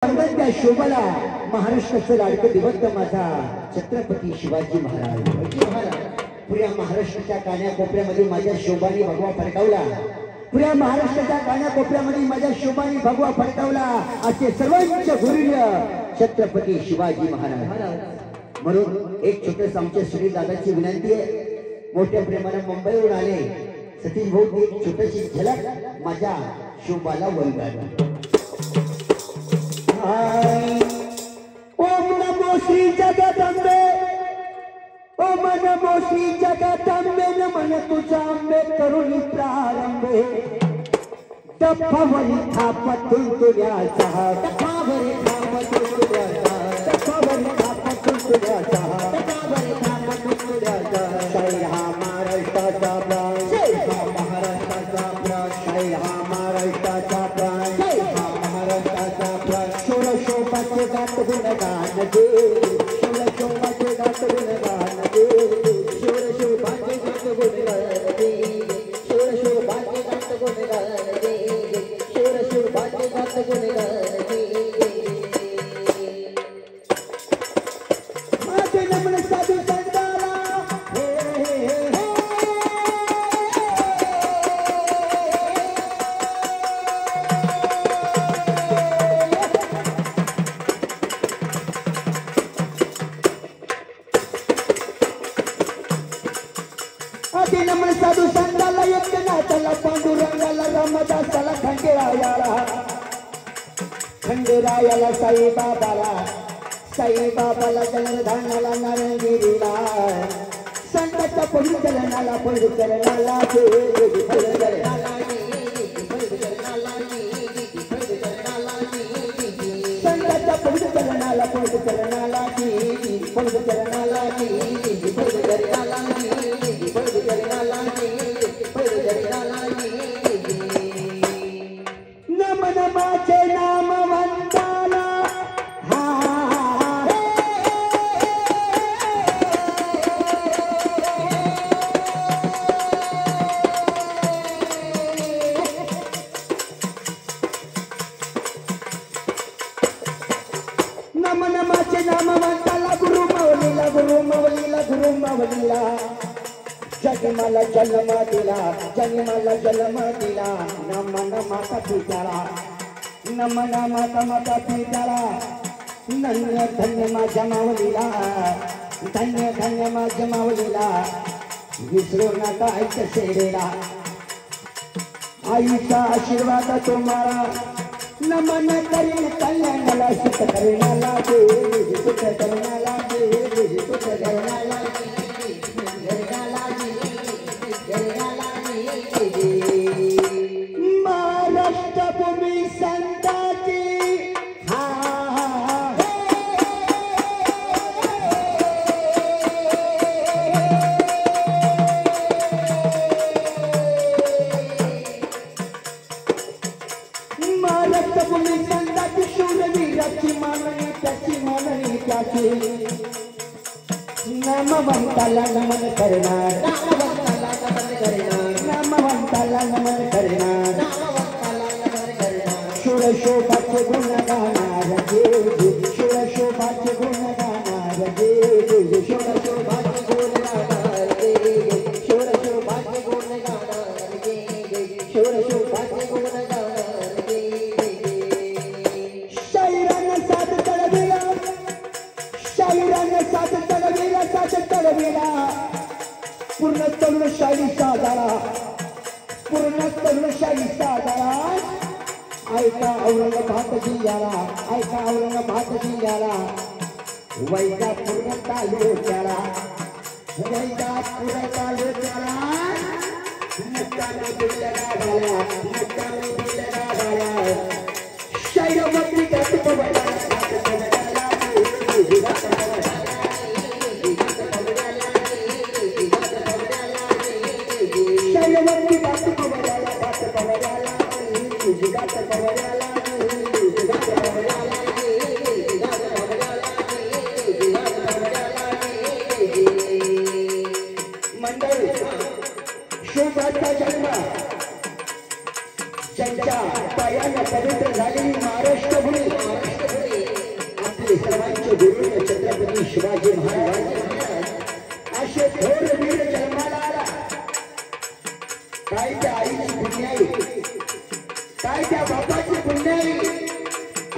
त्या शोभाला महाराष्ट्राचं लाडकं दिवंत माझा छत्रपती शिवाजी महाराज पुऱ्या महाराष्ट्राच्या कानाकोपऱ्यामध्ये माझ्या शोभाने भगवा फडकावला। पुऱ्या महाराष्ट्राच्या कानाकोपऱ्यामध्ये माझ्या शोभाने भगवा फडकावला असे सर्वांचे गुरुर्य छत्रपती शिवाजी महाराज। म्हणून एक छोटस आमच्या श्री दादाची विनंती आहे, मोठ्या प्रेमाने मुंबईवरून आले सतीश भाऊ, एक छोटीशी झलक माझ्या शोभाला वंदन। ओम नमो श्री जगदंबे, ओम नमो श्री जगदंबे, नमन तुझा अंबे करुणी प्रारंभे। दफावरी थाप तुळतुळ्याचा, दफावरी थाप तुळतुळ्याचा, दफावरी थाप तुळतुळ्याचा, दफावरी थाप तुळतुळ्याचा। जय हा महाराष्ट्राचा प्राण, जय हा महाराष्ट्राचा प्राण, जय हा महाराष्ट्राचा प्राण, जय हा महाराष्ट्राचा प्राण। शोभाचे गात गुणगान गे, शोभाचे गात गुणगान गे, शोभाचे गात गुणगान गे, शोभाचे गात गुणगान गे, शोभाचे गात गुणगान गे। माझे नमन साधू संताला, नमन साधू संताला, एकनाथाला, पांडुरंगाला, रामदासाला, खंडेरायाला, साईबाबाला, साईबाबाला, जलधानाला, नारायणगिरीला, संतांच्या पवित्रनाला, पवित्रनाला, पवित्रनाला, संतांच्या पवित्रनाला, पवित्रनाला, पवित्रनाला, नमन माझे नाम वंदाला, नमन माझे नाम वंदाला, गुरु माऊलीला, गुरु माऊलीला, गुरु माऊलीला। जन्माला जन्म दिला, जन्माला जन्म दिला, नमन माता पित्याला, नमन माता माता पित्याला। धन्य धन्य माझ्या माऊलीला, धन्य धन्य माझ्या माऊलीला। विसरू नका आईच्या सेवेला, आईचा आशीर्वाद तुम्हाला। नमन करील कल्याणाला, सुख करण्याला दे, सुख करण्याला दे, सुख करण्याला दे। महाराष्ट्र भूमी संताची, महाराष्ट्र भूमी संताची, शूरवीराची मानणी त्याची, मानणी त्याची। नामवंताला नमन करणार, नामवंताला नमन करणार, नामवंताला नमन करणार, शूर शोभाचे गुण गाणार गे, शूर शोभाचे गुण गाणार गे, शूर शोभाचे गुण गाणार गे, शूर शोभाचे गुण गाणार गे, शूर शोभाचे गुण गाणार गे। शाहिरानं साथ तळविला, शाहिरानं साथ तळविला, साथ तळविला। पूर्ण तरुणशाही साजरा, पूर्ण तरुणशाही साजरा। ऐका औरंगाबाद जिल्ह्याला, ऐका औरंगाबाद जिल्ह्याला, वैजापूर तालुक्याला, वैजापूर तालुक्याला, मुक्कामी दिलेला गाड्या, मुक्कामी दिलेला गाड्या। शाहिरावरती गाठ पवडला, शाहिरावरती गाठ पवडला, गाठ पवडला, गाठ पवडला, गाठ पवडला, मंडळी। शोभाचा जन्म ज्यांच्या पायाने पवित्र झालेली महाराष्ट्र भूमी शिवाजी महाराज असे थोर वीर जन्माला आला. काय त्या आईची पुण्याई, काय त्या बापाची पुण्याई,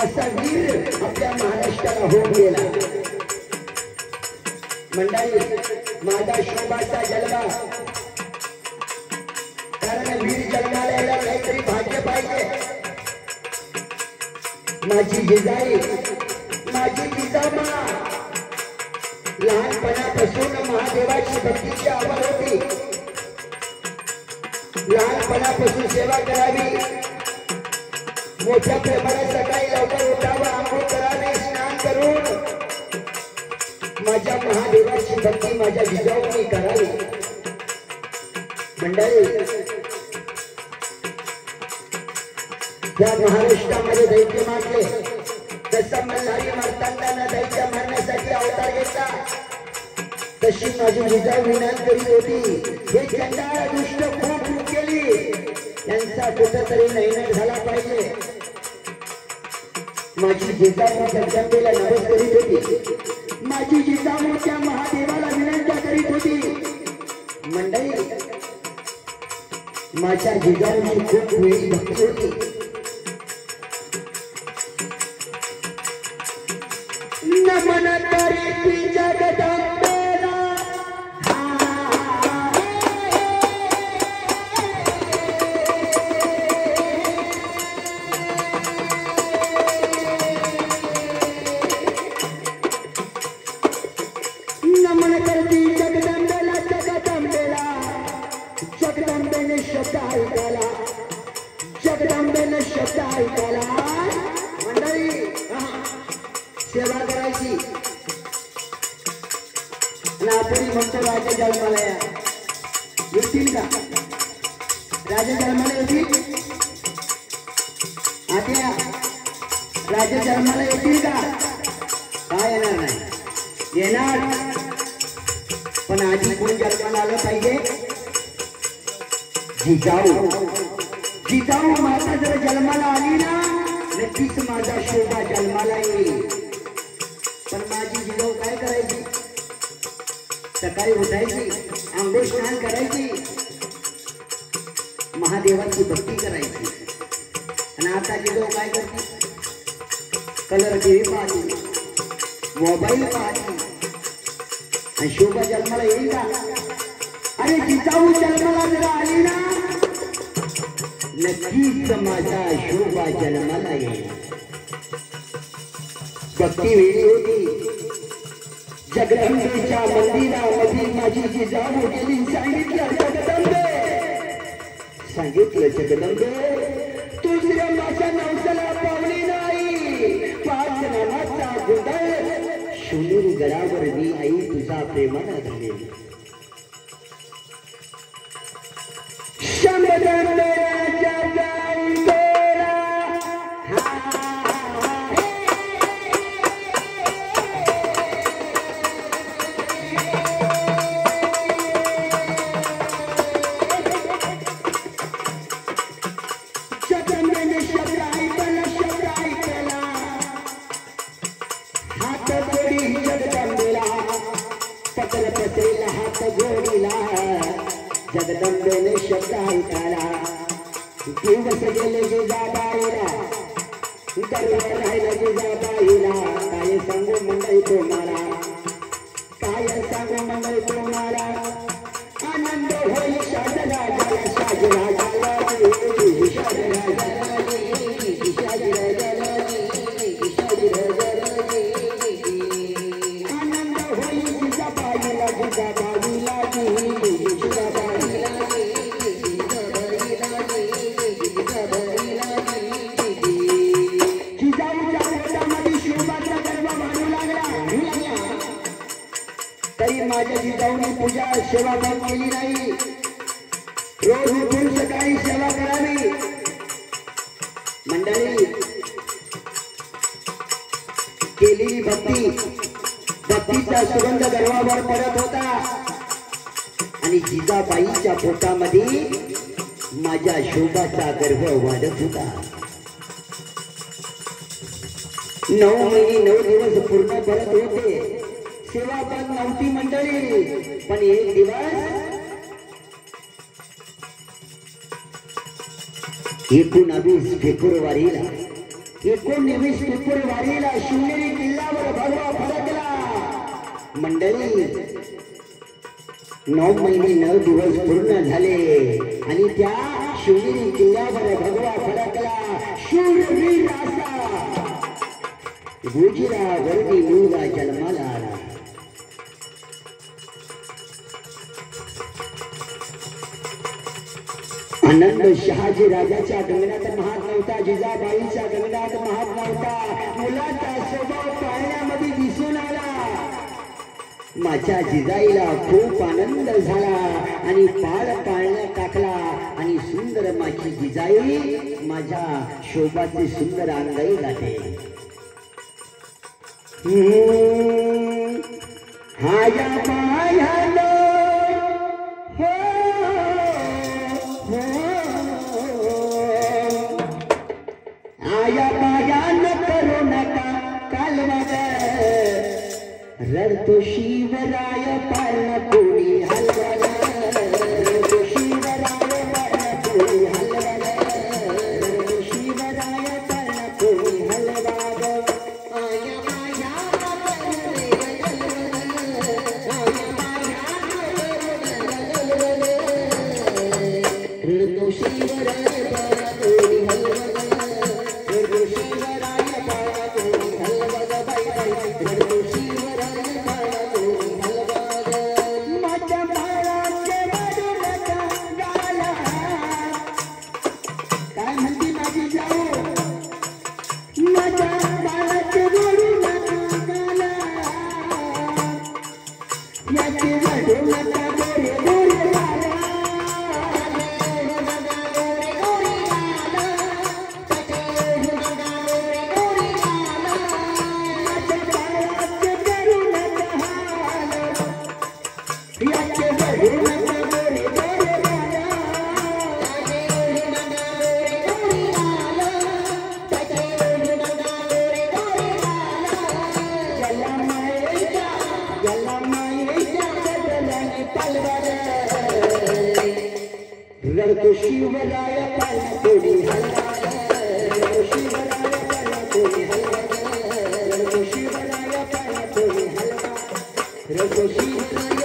असा वीर आपल्या महाराष्ट्राला होऊन गेला. मंडळी, माझा शोभाचा जन्म, कारण वीर जन्माला यायला काहीतरी भाग्य पाहिजे. माझी जिजाई, माझी जिजामा लहानपणापासून महादेवाची भक्तीची आवड होती. लहानपणापासून सेवा करावी, मोठ्या प्रेमाने सकाळी लवकर उठावं, आंघोळ करावे, स्नान करून माझ्या महादेवाची भक्ती माझ्या जिजाऊनी करावी. मंडळी, या महाराष्ट्रामध्ये दैत्य मारले, जसं मल्हारी मारताना दैत्य मारण्यासाठी अवतार घेतला, तशी माझी जिजाऊ विनंती करीत होती. हे चंडाळ दुष्ट खूप चूक केली, यांचा कुठंतरी नैनाट झाला पाहिजे. माझी जिजाऊ जगदंबेला नमन करीत होती. माझी जिजाऊ त्या महादेवाला विनंती करीत होती. मंडळी, माझ्या जिजाऊची खूप वेळी भक्ती होती. नमन करीती जगदंबेला, नमन करती जगदंबेला, जगदंबेला, जगदंबेने शब्द ऐकायला, जगदंबेने शब्द ऐकायला. मंडळी, सेवा करायची. आणि आपण म्हणतो राजा जन्माला या, येतील का? राजा जन्माला येतील? आत्या, राजा जन्माला येतील का? काय येणार नाही? येणार, पण आधी कोण जन्माला आलं पाहिजे? जिजाऊ. जिजाऊ माता जर जन्माला आली ना, नक्कीच माझा शोभा जन्माला येईल. पण माझी जिजाऊ काय करायची? सकाळी उठायची, आंघोळ स्नान करायची, महादेवाची भक्ती करायची. आणि आता जिजाऊ काय करते? कलर टीव्ही पाहते, मोबाईल पाहते, आणि शोभा जन्माला येईल का? अरे जिजाऊ जन्माला जर आली ना, नक्कीच माझा शोभा जन्माला येईल. भक्ती वेळी होती. जगदंबेच्या मंदिरामध्ये माझी जिजाऊ गेली. सांगितलं जगदंबे, सांगितलं जगदंबे, तुझ्या माझ्या नवसाला पावली नाही. 5 नामाचा गोंधळ शिवनेरी गडावर मी आई तुझा प्रेमाला झालेली. जगदंबेने शब्द ऐकायला, दिवस गेले जिजाबाईला, गर्व राहिला जिजाबाईला. काय सांगू मंडळी तुम्हाला, काय सांगू मंडळी तुम्हाला, आनंद होई शाजराजाला, शाजराजाला, शाजराजाला, शाजराजाला, आनंद होई जिजाबाईला, जिजाबाईला, तरी माझ्या जिजाऊने पूजा सेवा केली नाही. रोज उठून सकाळी सेवा करावी. मंडळी, केलेली भक्ती, भक्तीचा सुगंध गर्वावर पडत होता. आणि जिजाबाईच्या पोटामध्ये माझ्या शोभाचा गर्भ वाढत होता. 9 महिने 9 दिवस पूर्ण करत होते. सेवा पण नव्हती मंडळी, पण एक दिवस 19 फेब्रुवारीला 19 फेब्रुवारीला शिवनेरी किल्ल्यावर भगवा फडकला मंडळी. 9 महिने 9 दिवस पूर्ण झाले आणि त्या शिवनेरी किल्ल्यावर भगवा फडकला. शूरवीर असा गुजरा वर्दी मुलगा जन्माला आला. आनंद शहाजी राजाच्या गंगनात महाग नव्हता, जिजाबाईच्या गंगनात महाग नव्हता. मुलाचा स्वभाव पाहण्यामध्ये दिसून आला. माझ्या जिजाईला खूप आनंद झाला आणि पाळ पाळण्यात टाकला आणि सुंदर माझी जिजाई माझ्या शोभाचे सुंदर अंगाई गाते. हाया पायानो आया पायान करू नका कालवा रडतो शिवराय पाळणा कोणी हलवाला. रडतो शिवराय पाळणा कोणी हलवाला. रडतो शिवराय पाळणा कोणी हलवाला. आया रडतो शिवराय पाळणा कोणी हलवाला. रडतो शिवराय पाळणा कोणी हलवाला. बाई बाई रडतो शिवराय पाळणा कोणी हलवाला. माझ्या बाळाचे रडू नका गाला. काय म्हणती माझी जाऊ. माझ्या बाळाचे रडू नका गाला. याचे रडू नका गोरे गोरे गाला. रडतो शिवराय पाळणा कोणी हलवाला. रडतो शिवराय पाळणा कोणी हलवाला. रडतो शिवराय पाळणा कोणी हलवाला. रडतो शिवराय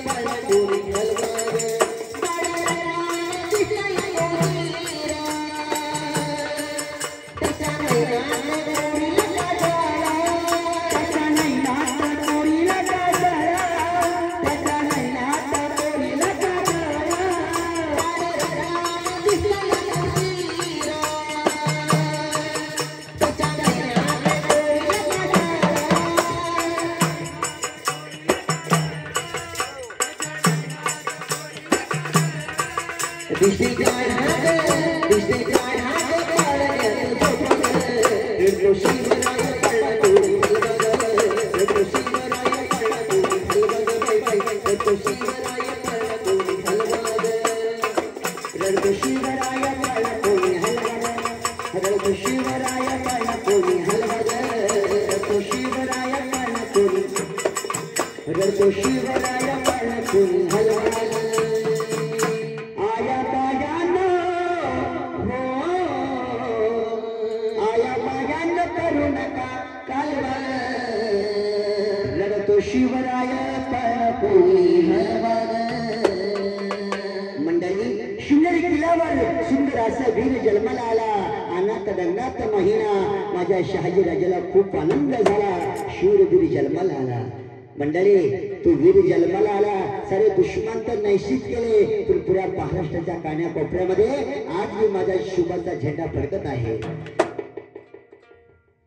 पाळणा कोणी हलवाला. रडतो शिवराय पाळणा कोणी हलवाला. रडतो शिवराय पाळणा कोणी हलवाला. रडतो शिवराय पाळणा कोणी हलवाला. आया पायानो आया पायानो करू नका कालवा. रडतो शिवराय पाळणा कोणी हलवाला. मंडळी शिवनेरी किल्ल्यावर सुंदर असा वीर जन्माला आला. अनाथ दंडात महिना माझ्या शहाजी राजाला खूप आनंद झाला. शूरवीर जन्माला आला. मंडळी तो वीर जन्माला आला. सारे दुश्मन तर नैशित केले, पण पुऱ्या महाराष्ट्राच्या कानाकोपऱ्यामध्ये आज मी माझा शुभाचा झेंडा फडकत आहे.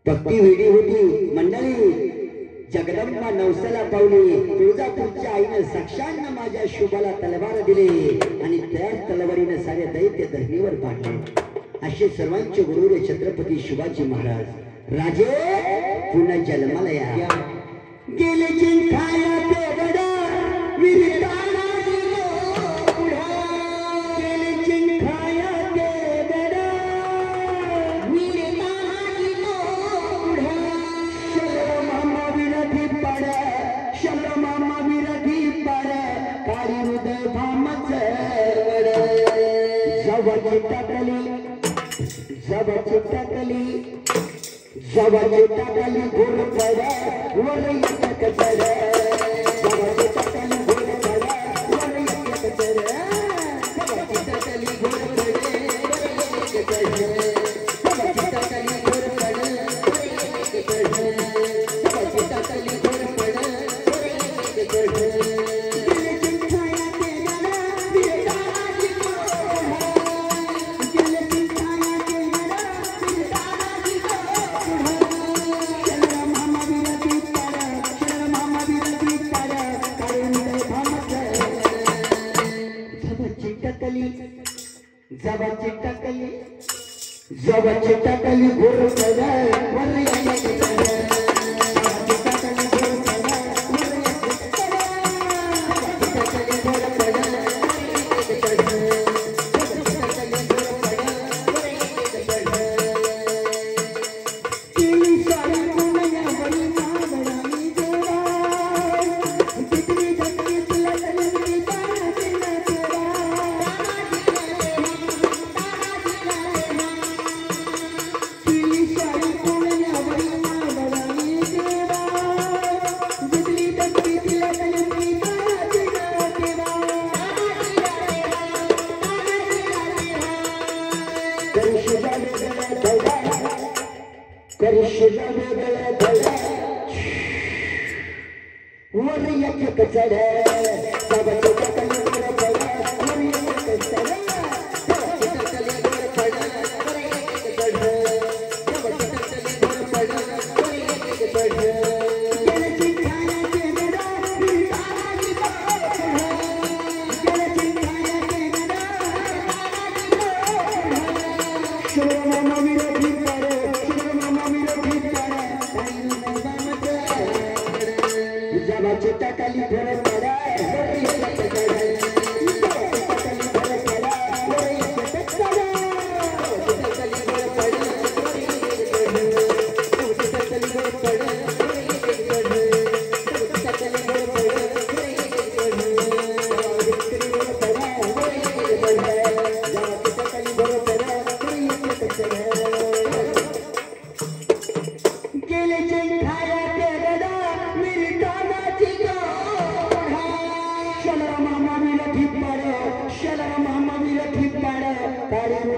भक्ती वेडी होती मंडळी. जगदंबा नवसाला पावली. तुळजापूरच्या आईने साक्षात माझ्या शुभाला तलवार दिली आणि त्याच तलवारीने सारे दैत्य धरणीवर पाडले. असे सर्वांचे गुरु रे छत्रपती शिवाजी महाराज राजे पुन्हा जन्माला या. गेले जिंकाया पेवडा विरताना गेले जिंकाया पेवडा जवाची टाकली जवाची टाकली जवाची टाकली घोर पडा वर येत कचरा जवाची टाकली घोर पडा वर येत कचरा जवाची टाकली घोर पडा वर येत कचरा जवाची टाकली घोर पडा वर येत कचरा जवाची टाकली घोर पडा वर येत कचरा जवाची टाकली जवाची टाकली घोर पडा वर येत कचरा जवाची टाकली घोर पडा वर येत कचरा जवाची टाकली घोर पडा वर येत कचरा जवाची टाकली घोर पडा वर येत कचरा केली सारी पुण्या बळी मागणी देवा किती धक्के तुला तलवी ताना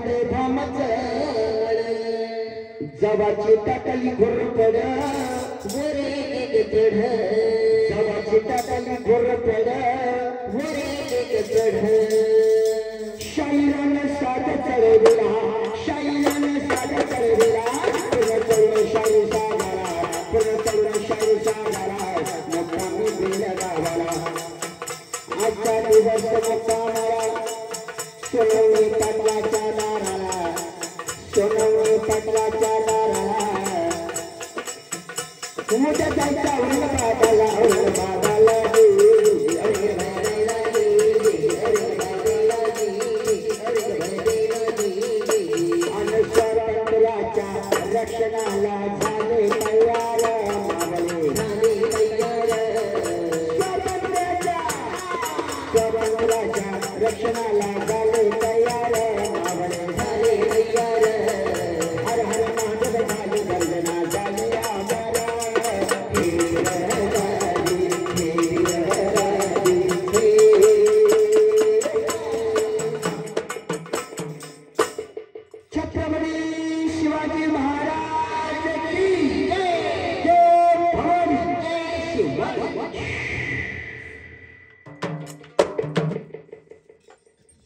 देवा जवाची टाकली घोर पडा वर येत चढ जवाची टाकली घोर पडा वर येत चढ शाईरानं साध चढविला शाईरानं साध चढविला पुन्हा चढून शाही सागाला पुन्हा चढून शाही सागाला मुक्कामी गेल्या गावाला आजचा दिवस मुक्कामाला सोनवणे पाटलाच्या दाराला सोनवणे पाटलाच्या